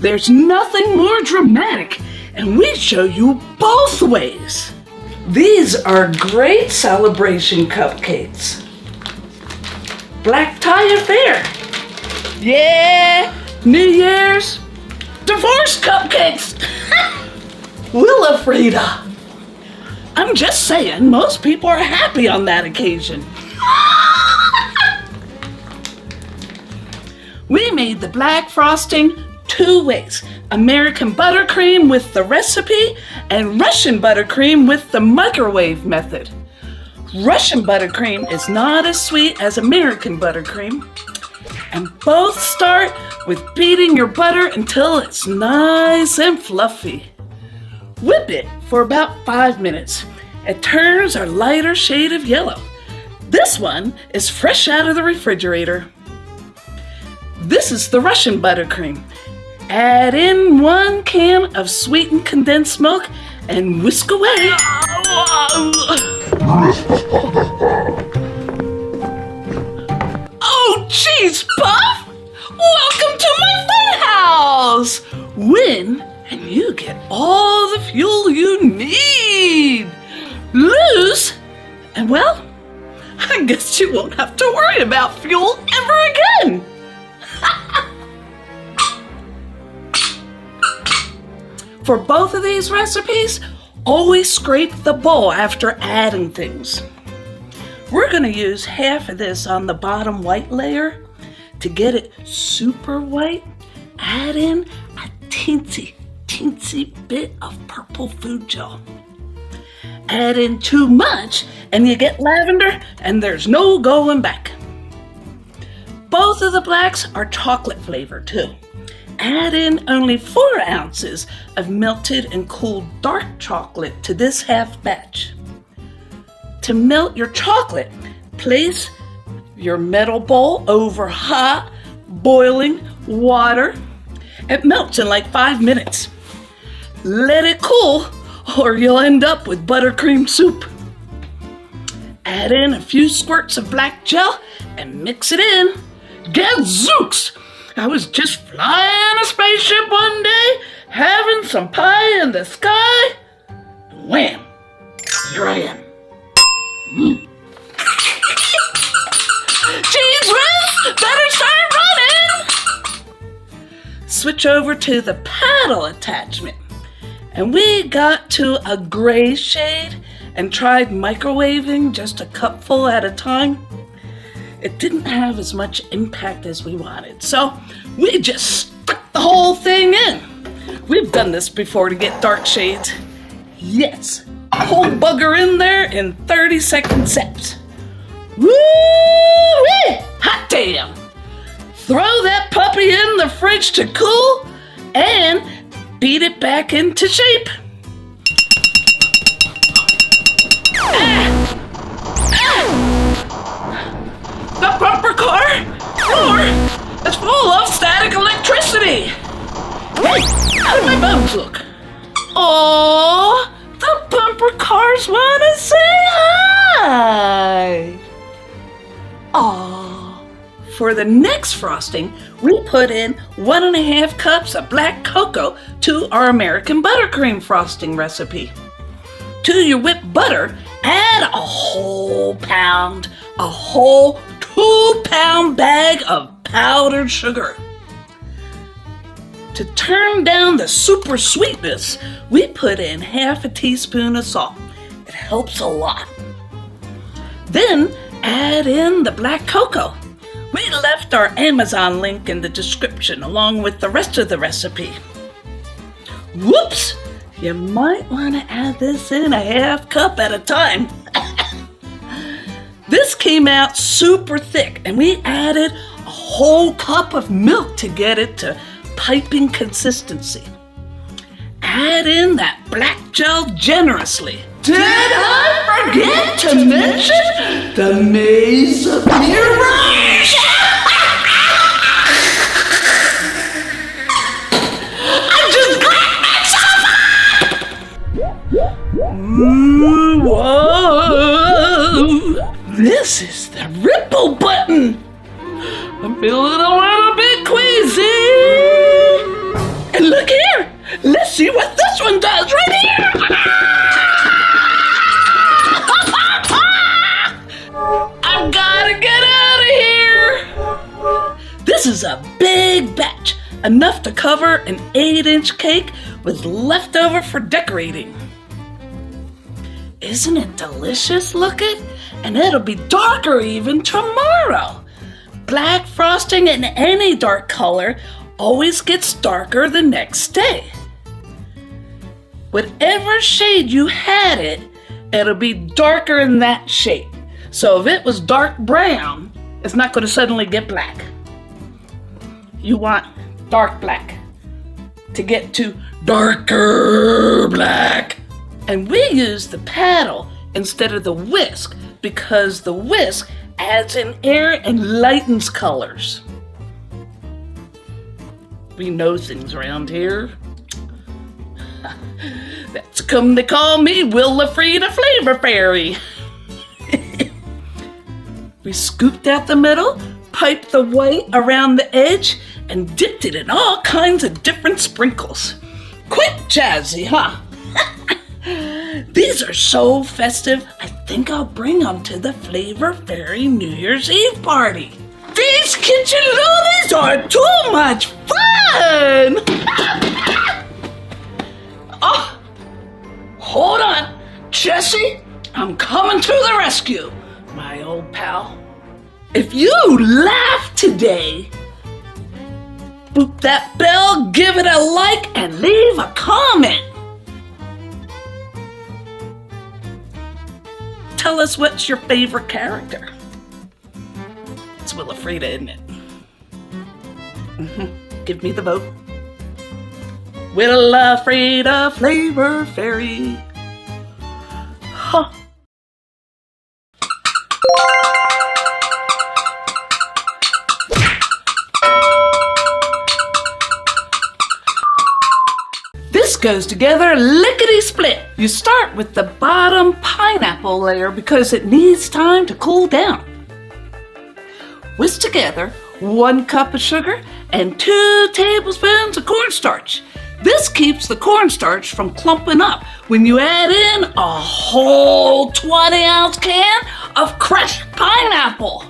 There's nothing more dramatic, and we show you both ways. These are great celebration cupcakes. Black tie affair. Yeah, New Year's. Divorce cupcakes. Willifrida. I'm just saying, most people are happy on that occasion. We made the black frosting 2 ways. American buttercream with the recipe and Russian buttercream with the microwave method. Russian buttercream is not as sweet as American buttercream. And both start with beating your butter until it's nice and fluffy. Whip it for about 5 minutes. It turns a lighter shade of yellow. This one is fresh out of the refrigerator. This is the Russian buttercream. Add in 1 can of sweetened condensed milk and whisk away. Oh, cheese puff! Welcome to my fun house! Win and you get all the fuel you need. Lose, and well, I guess you won't have to worry about fuel ever again. For both of these recipes, always scrape the bowl after adding things. We're going to use half of this on the bottom white layer. To get it super white, add in a teensy bit of purple food gel. Add in too much and you get lavender, and there's no going back. Both of the blacks are chocolate flavored too. Add in only 4 ounces of melted and cooled dark chocolate to this half batch. To melt your chocolate, place your metal bowl over hot, boiling water. It melts in like 5 minutes. Let it cool or you'll end up with buttercream soup. Add in a few squirts of black gel and mix it in. Gadzooks! I was just flying a spaceship one day, having some pie in the sky. Wham! Here I am. Cheese whiz! Better start running! Switch over to the paddle attachment. And we got to a gray shade and tried microwaving just a cupful at a time. It didn't have as much impact as we wanted, so we just stuck the whole thing in. We've done this before to get dark shades. Yes, whole bugger in there in 30-second steps. Woo-wee! Hot damn! Throw that puppy in the fridge to cool and beat it back into shape. The bumper car floor is full of static electricity. Hey, how do my bones look? Oh, the bumper cars want to say hi. Oh, for the next frosting, we put in 1.5 cups of black cocoa to our American buttercream frosting recipe. To your whipped butter, add a whole 2-pound bag of powdered sugar. To turn down the super sweetness, we put in half a teaspoon of salt. It helps a lot. Then add in the black cocoa. We left our Amazon link in the description along with the rest of the recipe. Whoops! You might want to add this in a half cup at a time. This came out super thick, and we added a whole cup of milk to get it to piping consistency. Add in that black gel generously. Did I forget to mention the maze of mirrors? I just got myself up! Whoa! This is the ripple button. I'm feeling a little bit queasy. And look here. Let's see what this one does right here. I've gotta get out of here. This is a big batch, enough to cover an 8-inch cake with leftover for decorating. Isn't it delicious looking? And it'll be darker even tomorrow. Black frosting in any dark color always gets darker the next day. Whatever shade you had it, it'll be darker in that shade. So if it was dark brown, it's not going to suddenly get black. You want dark black to get to darker black. And we use the paddle instead of the whisk because the whisk adds in air and lightens colors. We know things around here. That's come to call me Wilfrida Flavor Fairy. We scooped out the middle, piped the white around the edge, and dipped it in all kinds of different sprinkles. Quite jazzy, huh? These are so festive, I think I'll bring them to the Flavor Fairy New Year's Eve party. These kitchen loonies are too much fun! Oh, hold on, Chessy, I'm coming to the rescue, my old pal. If you laugh today, boop that bell, give it a like, and leave a comment. Tell us what's your favorite character. It's Wilfrida, isn't it? Give me the vote. Wilfrida Flavor Fairy. Huh. This goes together lickety-split. You start with the bottom pineapple layer because it needs time to cool down. Whisk together 1 cup of sugar and 2 tablespoons of cornstarch. This keeps the cornstarch from clumping up when you add in a whole 20-ounce can of crushed pineapple.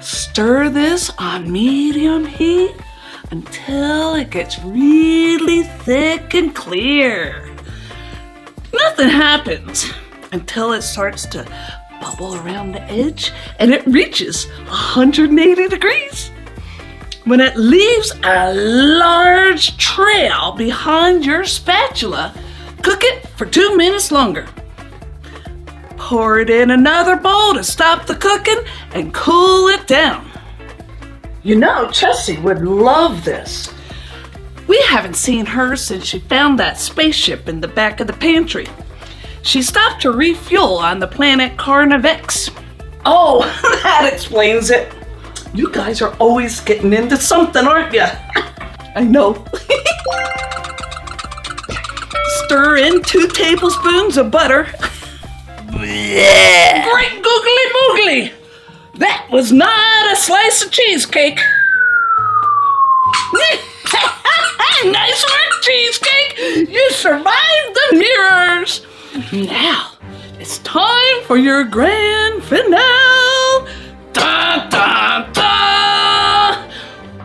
Stir this on medium heat until it gets really thick and clear. Nothing happens until it starts to bubble around the edge and it reaches 180 degrees. When it leaves a large trail behind your spatula, cook it for 2 minutes longer. Pour it in another bowl to stop the cooking and cool it down. You know, Chessy would love this. We haven't seen her since she found that spaceship in the back of the pantry. She stopped to refuel on the Planet Carnivex. Oh, that explains it. You guys are always getting into something, aren't you? I know. Stir in 2 tablespoons of butter. Great googly moogly! That was not a slice of cheesecake. Nice work, Cheesecake! You survived the mirrors! Now, it's time for your grand finale! Da da da!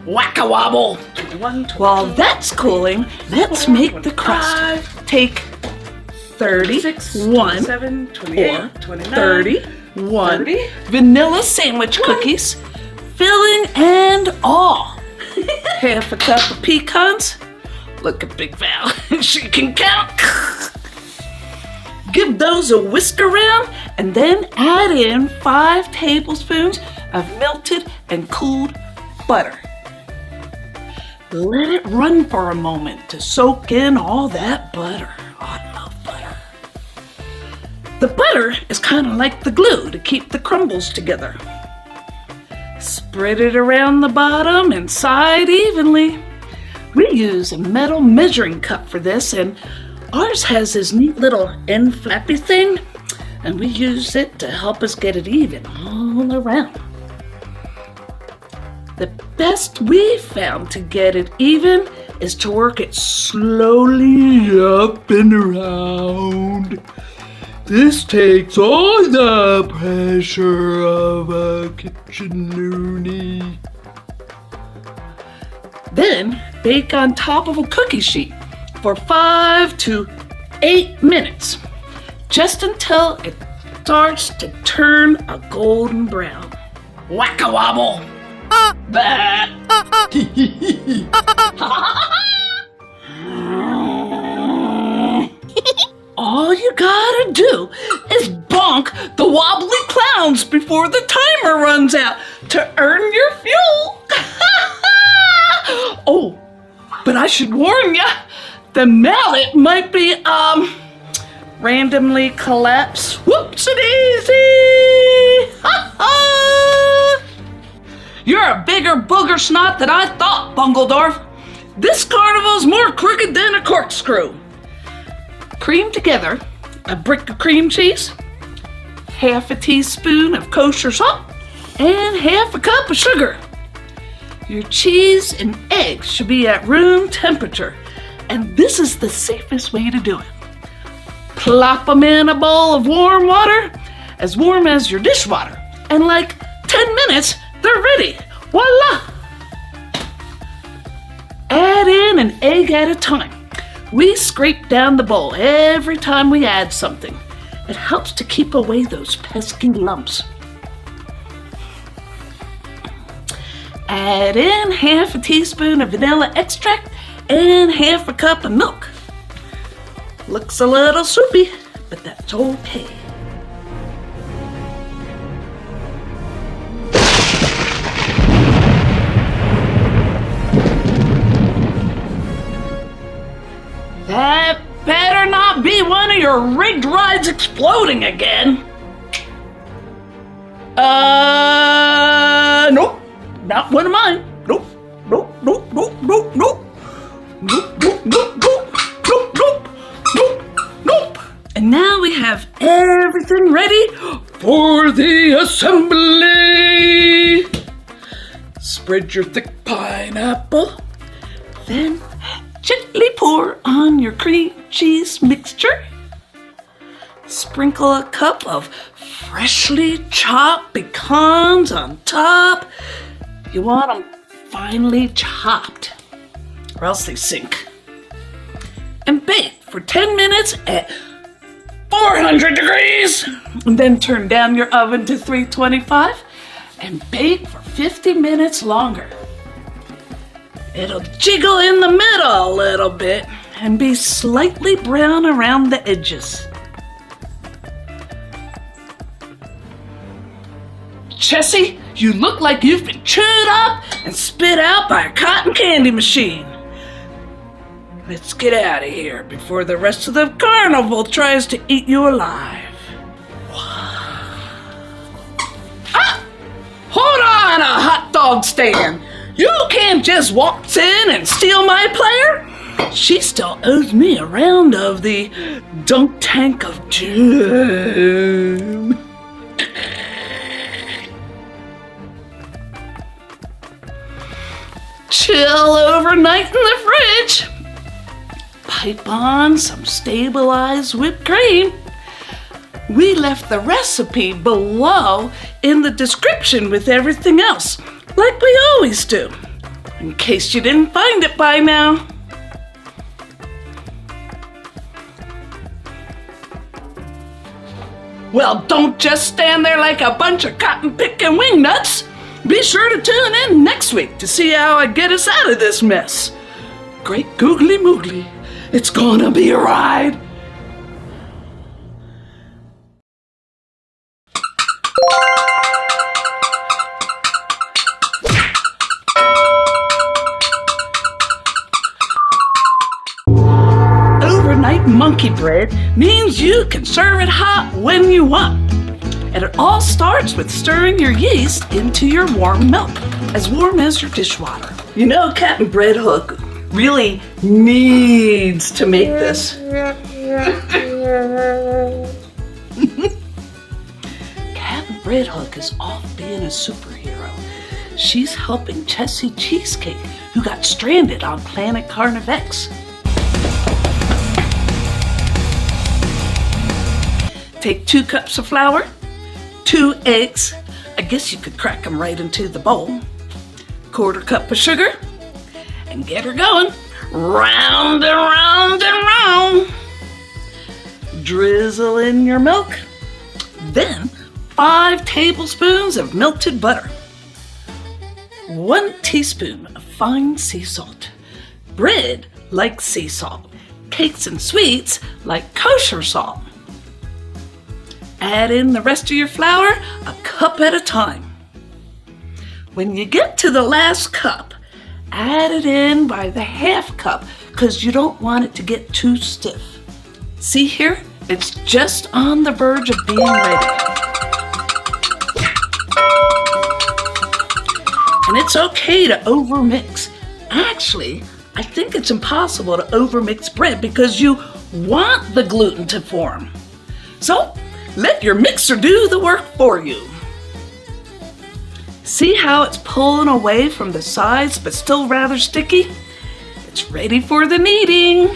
Whack-a-wobble! While that's cooling, let's make the crust. Take 31 or 31 vanilla sandwich cookies, filling and all. Half a cup of pecans. Look at Big Val, she can count. Give those a whisk around and then add in 5 tablespoons of melted and cooled butter. Let it run for a moment to soak in all that butter. Oh, I love butter. The butter is kind of like the glue to keep the crumbles together. Spread it around the bottom and side evenly. We use a metal measuring cup for this, and ours has this neat little end flappy thing, and we use it to help us get it even all around. The best we found to get it even is to work it slowly up and around. This takes all the pressure of a kitchen loony. Then bake on top of a cookie sheet for 5 to 8 minutes, just until it starts to turn a golden brown. Whack-a-wobble! Bah. All you gotta do is bonk the wobbly clowns before the timer runs out to earn your fuel. Oh, but I should warn ya, the mallet might be, randomly collapse. Whoopsie-daisy! You're a bigger booger snot than I thought, Bungledorff. This carnival's more crooked than a corkscrew. Cream together a brick of cream cheese, half a teaspoon of kosher salt, and half a cup of sugar. Your cheese and eggs should be at room temperature, and this is the safest way to do it. Plop them in a bowl of warm water, as warm as your dishwater, and like 10 minutes, they're ready. Voila! Add in an egg at a time. We scrape down the bowl every time we add something. It helps to keep away those pesky lumps. Add in half a teaspoon of vanilla extract and half a cup of milk. Looks a little soupy, but that's okay. That better not be one of your rigged rides exploding again. Nope. Not one of mine. Nope. Nope. Nope. Nope. Nope. Nope. Nope. Nope. Nope. Nope. Nope. Nope. Nope. Nope. And now we have everything ready for the assembly. Spread your thick pineapple. Then gently pour on your cream cheese mixture. Sprinkle a cup of freshly chopped pecans on top. You want them finely chopped, or else they sink. And bake for 10 minutes at 400 degrees. And then turn down your oven to 325 and bake for 50 minutes longer. It'll jiggle in the middle a little bit and be slightly brown around the edges. Chessy, you look like you've been chewed up and spit out by a cotton candy machine. Let's get out of here before the rest of the carnival tries to eat you alive. Ah! Hold on, a hot dog stand. You can't just waltz in and steal my player. She still owes me a round of the dunk tank of doom. Chill overnight in the fridge. Pipe on some stabilized whipped cream. We left the recipe below in the description with everything else, like we always do, in case you didn't find it by now. Well, don't just stand there like a bunch of cotton-picking wingnuts. Be sure to tune in next week to see how I get us out of this mess. Great googly moogly, it's gonna be a ride. Overnight monkey bread means you can serve it hot when you want. And it all starts with stirring your yeast into your warm milk, as warm as your dishwater. You know, Captain Breadhook really needs to make this. Captain Breadhook is off being a superhero. She's helping Chessy Cheesecake, who got stranded on Planet Carnivex. Take 2 cups of flour, 2 eggs, I guess you could crack them right into the bowl, 1/4 cup of sugar, and get her going. Round and round and round. Drizzle in your milk. Then 5 tablespoons of melted butter. 1 teaspoon of fine sea salt. Bread like sea salt. Cakes and sweets like kosher salt. Add in the rest of your flour a cup at a time. When you get to the last cup, add it in by the 1/2 cup because you don't want it to get too stiff. See here? It's just on the verge of being ready. And it's okay to overmix. Actually, I think it's impossible to overmix bread because you want the gluten to form. So, let your mixer do the work for you. See how it's pulling away from the sides but still rather sticky? It's ready for the kneading.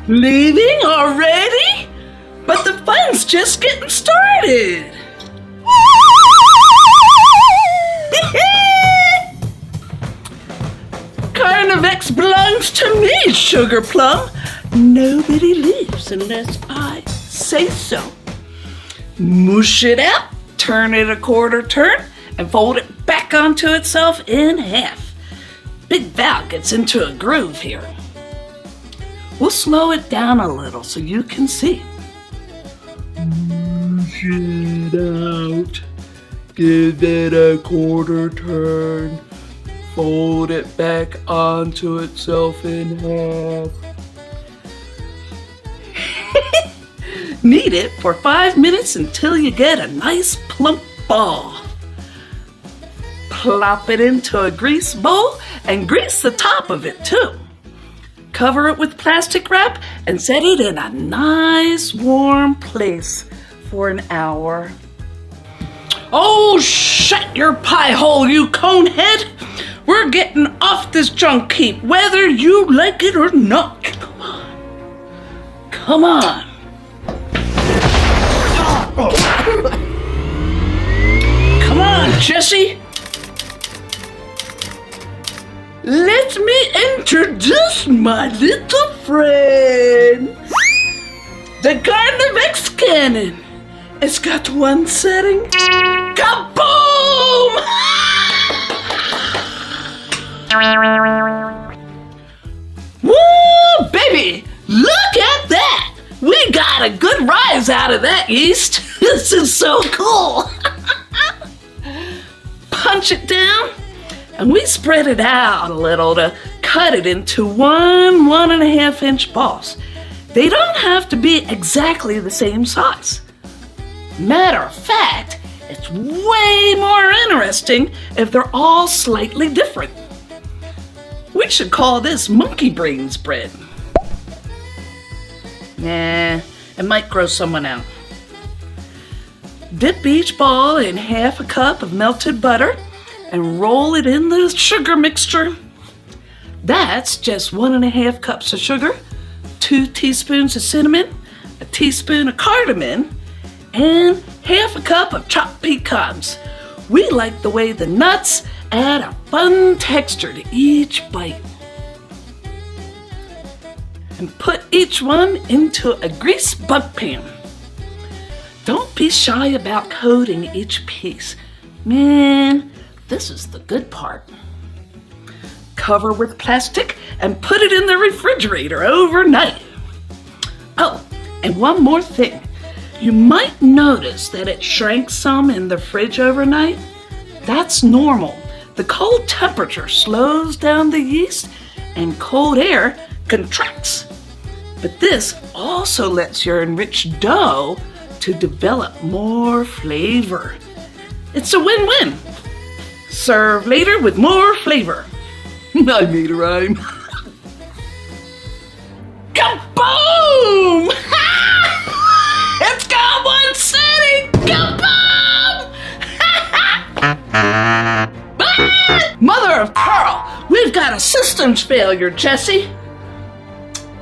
Leaving already? But the fun's just getting started. Carnivex belongs to me, Sugar Plum. Nobody leaves unless I say so. Mush it out, turn it a 1/4 turn, and fold it back onto itself in 1/2. Big Val gets into a groove here. We'll slow it down a little so you can see. Mush it out, give it a 1/4 turn, fold it back onto itself in 1/2. Knead it for 5 minutes until you get a nice plump ball. Plop it into a grease bowl and grease the top of it too. Cover it with plastic wrap and set it in a nice warm place for an hour. Oh, shut your pie hole, you conehead! We're getting off this junk heap, whether you like it or not. Come on. Come on. Come on, Chessy. Let me introduce my little friend. The Carnivex cannon. It's got 1 setting. Kaboom! Woo, baby! Look at that! We got a good rise out of that yeast. This is so cool. Punch it down, and we spread it out a little to cut it into 1.5 inch balls. They don't have to be exactly the same size. Matter of fact, it's way more interesting if they're all slightly different. We should call this monkey brains bread. Nah, it might gross someone out. Dip each ball in 1/2 cup of melted butter and roll it in the sugar mixture. That's just 1.5 cups of sugar, 2 teaspoons of cinnamon, a teaspoon of cardamom, and 1/2 cup of chopped pecans. We like the way the nuts add a fun texture to each bite. And put each one into a grease bug pan. Don't be shy about coating each piece. Man, this is the good part. Cover with plastic and put it in the refrigerator overnight. Oh, and one more thing. You might notice that it shrank some in the fridge overnight. That's normal. The cold temperature slows down the yeast and cold air contracts. But this also lets your enriched dough to develop more flavor. It's a win-win. Serve later with more flavor. I made a rhyme. Kaboom! It's got 1 setting! Kaboom! Mother of pearl, we've got a systems failure, Chessy.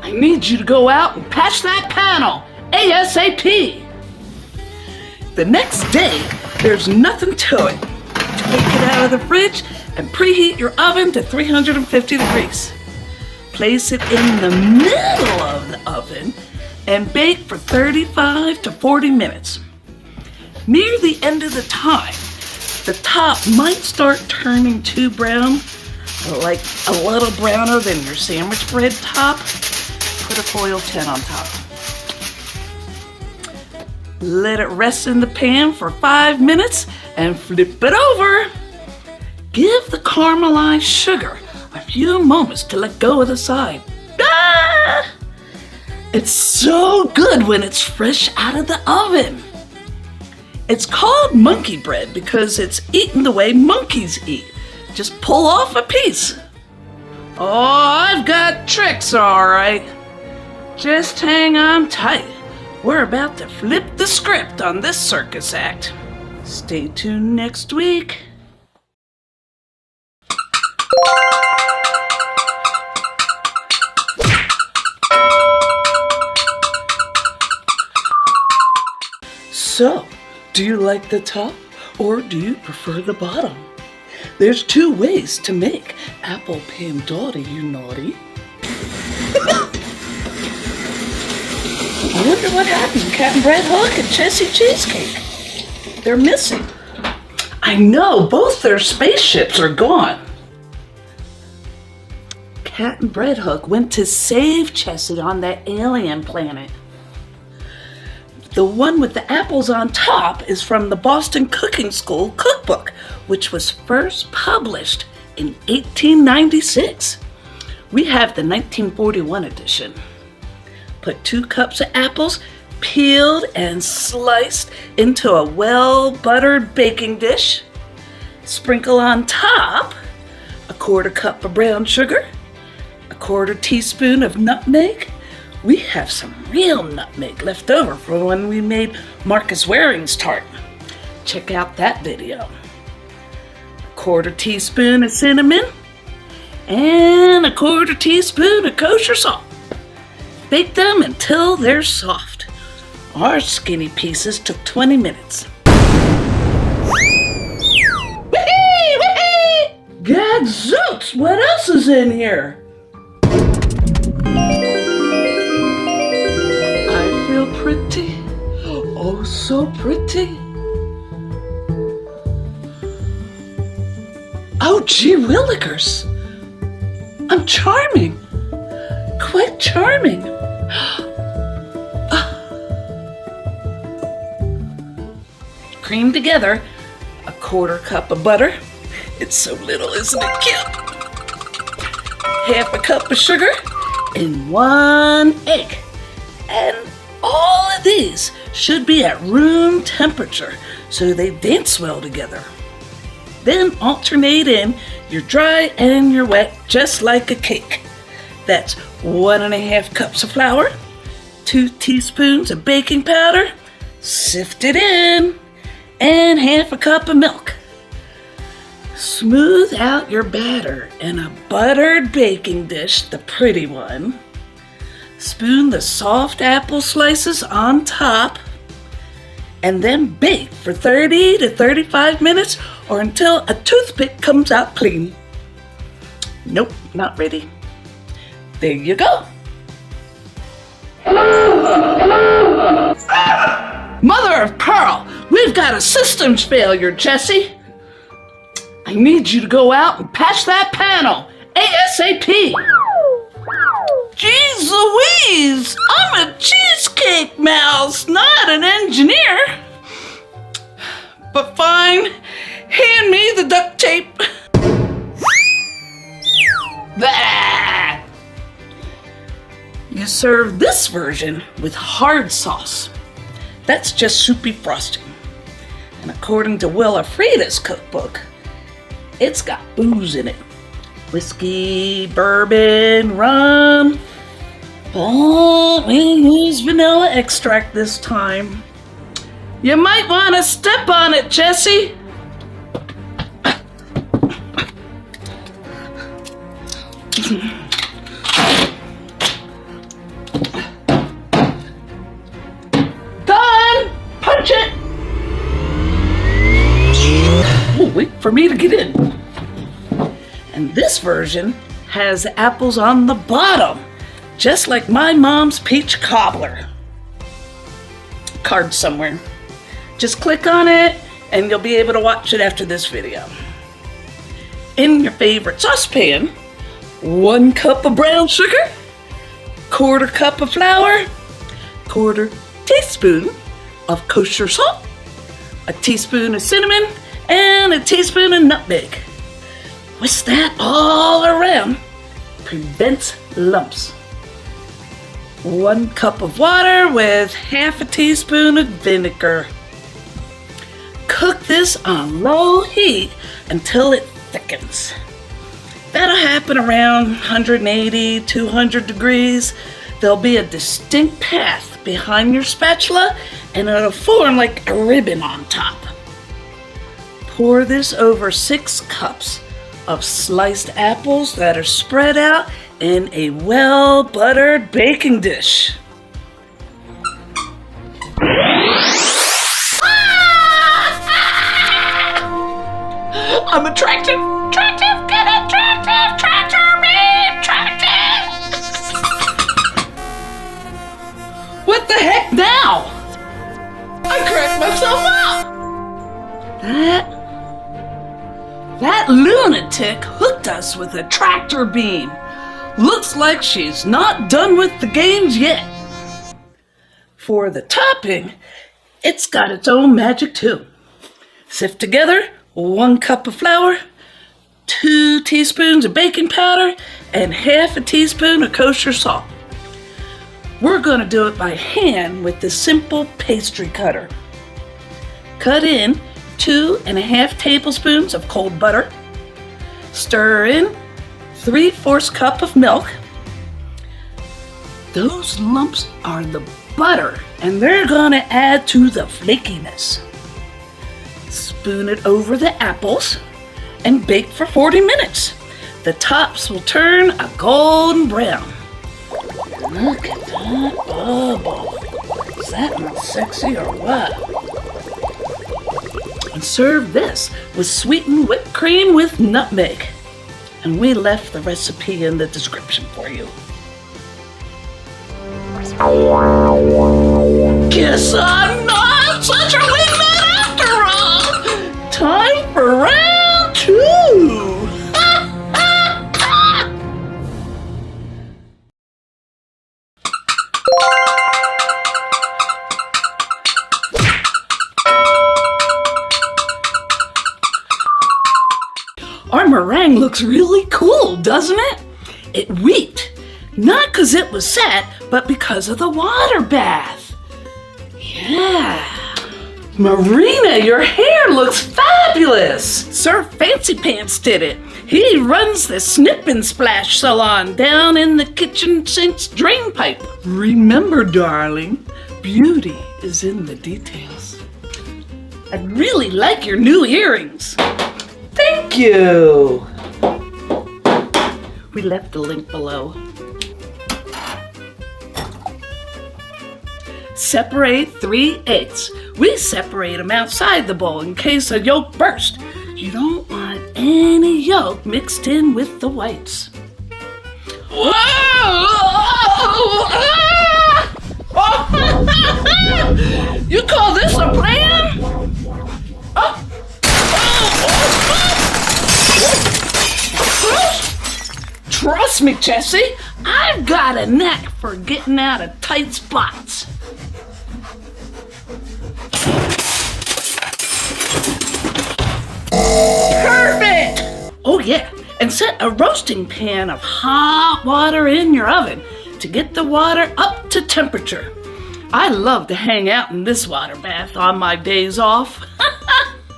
I need you to go out and patch that panel, ASAP. The next day, there's nothing to it. Take it out of the fridge and preheat your oven to 350 degrees. Place it in the middle of the oven and bake for 35 to 40 minutes. Near the end of the time, the top might start turning too brown, like a little browner than your sandwich bread top. Put a foil tin on top. Let it rest in the pan for 5 minutes and flip it over. Give the caramelized sugar a few moments to let go of the side. Ah! It's so good when it's fresh out of the oven. It's called monkey bread because it's eaten the way monkeys eat. Just pull off a piece. Oh, I've got tricks, all right. Just hang on tight. We're about to flip the script on this circus act. Stay tuned next week. So, do you like the top or do you prefer the bottom? There's 2 ways to make apple pandaughty, you naughty. I wonder what happened to Captain Bread Hook and Chessy Cheesecake. They're missing. I know, both their spaceships are gone. Captain Bread Hook went to save Chessy on that alien planet. The one with the apples on top is from the Boston Cooking School cookbook, which was first published in 1896. We have the 1941 edition. Put 2 cups of apples, peeled and sliced, into a well-buttered baking dish. Sprinkle on top a 1/4 cup of brown sugar, a 1/4 teaspoon of nutmeg. We have some real nutmeg left over from when we made Marcus Waring's tart. Check out that video. A 1/4 teaspoon of cinnamon and a 1/4 teaspoon of kosher salt. Bake them until they're soft. Our skinny pieces took 20 minutes. Whee! Whee! Gadzooks! What else is in here? Pretty, oh so pretty. Oh gee willikers, I'm charming, quite charming. Cream together a 1/4 cup of butter. It's so little, isn't it cute? 1/2 cup of sugar and 1 egg. And all of these should be at room temperature so they dance well together. Then alternate in your dry and your wet just like a cake. That's 1 1/2 cups of flour, 2 teaspoons of baking powder, sift it in, and 1/2 cup of milk. Smooth out your batter in a buttered baking dish, the pretty one. Spoon the soft apple slices on top, and then bake for 30 to 35 minutes or until a toothpick comes out clean. Nope, not ready. There you go. Mother of pearl, we've got a systems failure, Chessy. I need you to go out and patch that panel, ASAP. Jeez Louise, I'm a cheesecake mouse, not an engineer. But fine, hand me the duct tape. Bah! You serve this version with hard sauce. That's just soupy frosting. And according to Willa Frida's cookbook, it's got booze in it. Whiskey, bourbon, rum. But we use vanilla extract this time. You might want to step on it, Chessy. for me to get in. And this version has apples on the bottom, just like my mom's peach cobbler. Card somewhere. Just click on it and you'll be able to watch it after this video. In your favorite saucepan, 1 cup of brown sugar, 1/4 cup of flour, 1/4 teaspoon of kosher salt, a teaspoon of cinnamon, and a teaspoon of nutmeg. Whisk that all around. Prevents lumps. 1 cup of water with 1/2 teaspoon of vinegar. Cook this on low heat until it thickens. That'll happen around 180, 200 degrees. There'll be a distinct path behind your spatula and it'll form like a ribbon on top. Pour this over 6 cups of sliced apples that are spread out in a well-buttered baking dish. I'm attractive, get attractive, tractor me, attractive. What the heck now? I cracked myself up. That lunatic hooked us with a tractor beam. Looks like she's not done with the games yet. For the topping, it's got its own magic too. Sift together 1 cup of flour, 2 teaspoons of baking powder, and 1/2 teaspoon of kosher salt. We're gonna do it by hand with the simple pastry cutter. Cut in 2½ tablespoons of cold butter. Stir in 3/4 cup of milk. Those lumps are the butter, and they're gonna add to the flakiness. Spoon it over the apples and bake for 40 minutes. The tops will turn a golden brown. Look at that bubble. Is that not sexy or what? And serve this with sweetened whipped cream with nutmeg. And we left the recipe in the description for you. Guess I'm not such a wingman after all! Time for round 2! Our meringue looks really cool, doesn't it? It reeked, not because it was set, but because of the water bath. Yeah. Marina, your hair looks fabulous. Sir Fancy Pants did it. He runs the Snip and Splash salon down in the kitchen sink's drain pipe. Remember, darling, beauty is in the details. I'd really like your new earrings. Thank you. We left the link below. Separate 3 eggs. We separate them outside the bowl in case a yolk burst. You don't want any yolk mixed in with the whites. You call this a plan? Trust me, Chessy, I've got a knack for getting out of tight spots. Perfect! Oh yeah, and set a roasting pan of hot water in your oven to get the water up to temperature. I love to hang out in this water bath on my days off.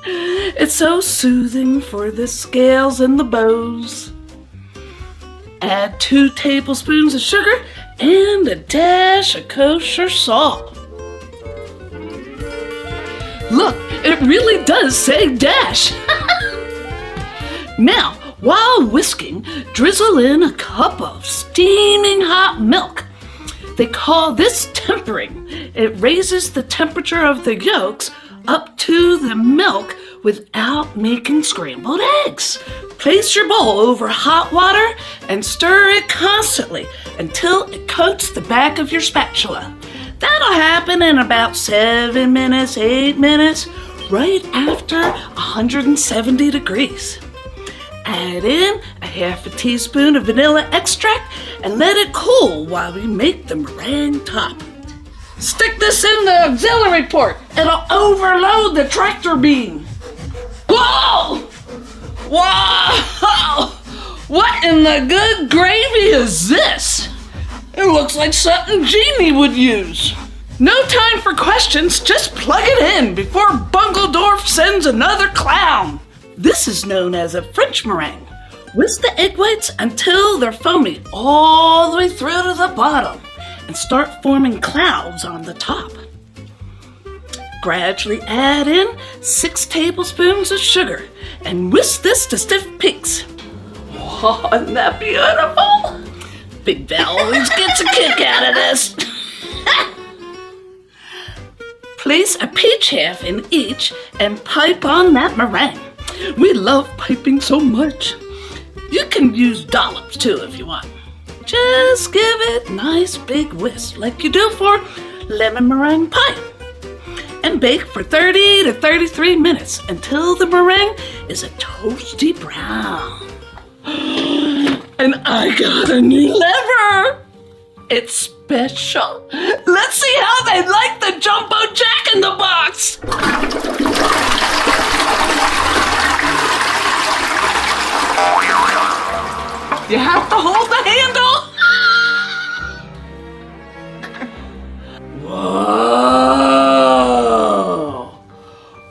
It's so soothing for the scales and the bows. Add 2 tablespoons of sugar and a dash of kosher salt. Look, it really does say dash. Now, while whisking, drizzle in a cup of steaming hot milk. They call this tempering. It raises the temperature of the yolks up to the milk without making scrambled eggs. Place your bowl over hot water and stir it constantly until it coats the back of your spatula. That'll happen in about 7 minutes, 8 minutes, right after 170 degrees. Add in a half a teaspoon of vanilla extract and let it cool while we make the meringue top. Stick this in the auxiliary port. It'll overload the tractor beam. Whoa! Wow! What in the good gravy is this? It looks like something Jeannie would use. No time for questions, just plug it in before Bungledorff sends another clown. This is known as a French meringue. Whisk the egg whites until they're foamy all the way through to the bottom and start forming clouds on the top. Gradually add in 6 tablespoons of sugar and whisk this to stiff peaks. Oh, isn't that beautiful? Big Val always gets a kick out of this. Place a peach half in each and pipe on that meringue. We love piping so much. You can use dollops too if you want. Just give it a nice big whisk like you do for lemon meringue pie. And bake for 30 to 33 minutes until the meringue is a toasty brown. And I got a new lever. It's special. Let's see how they like the Jumbo Jack in the Box. You have to hold the handle. Whoa!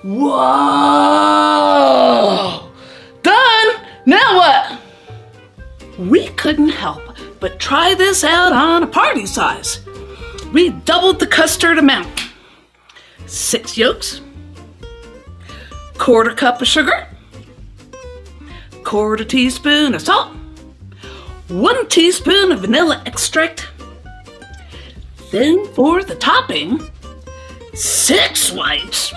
Whoa! Done! Now what? We couldn't help but try this out on a party size. We doubled the custard amount. 6 yolks, 1/4 cup of sugar, 1/4 teaspoon of salt, 1 teaspoon of vanilla extract. Then for the topping, 6 whites,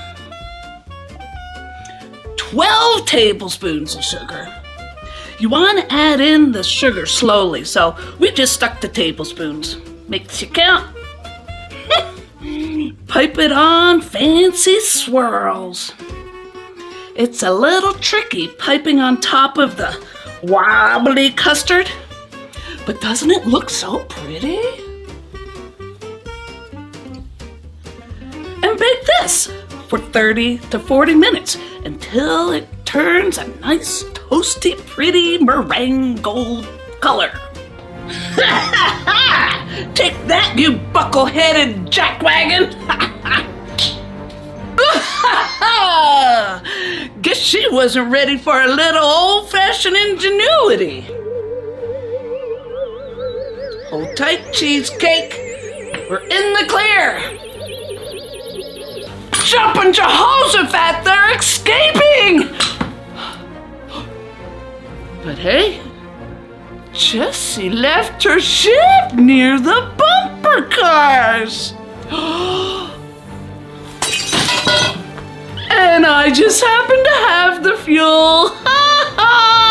12 tablespoons of sugar. You want to add in the sugar slowly, so we just stuck to tablespoons. Makes you count. Pipe it on fancy swirls. It's a little tricky piping on top of the wobbly custard, but doesn't it look so pretty? And bake this for 30 to 40 minutes until it turns a nice, toasty, pretty meringue gold color. Take that, you buckle-headed jackwagon! Guess she wasn't ready for a little old-fashioned ingenuity. Hold tight, cheesecake. We're in the clear. Jumping Jehoshaphat, they're escaping! But hey, Chessy left her ship near the bumper cars. And I just happen to have the fuel. Ha ha!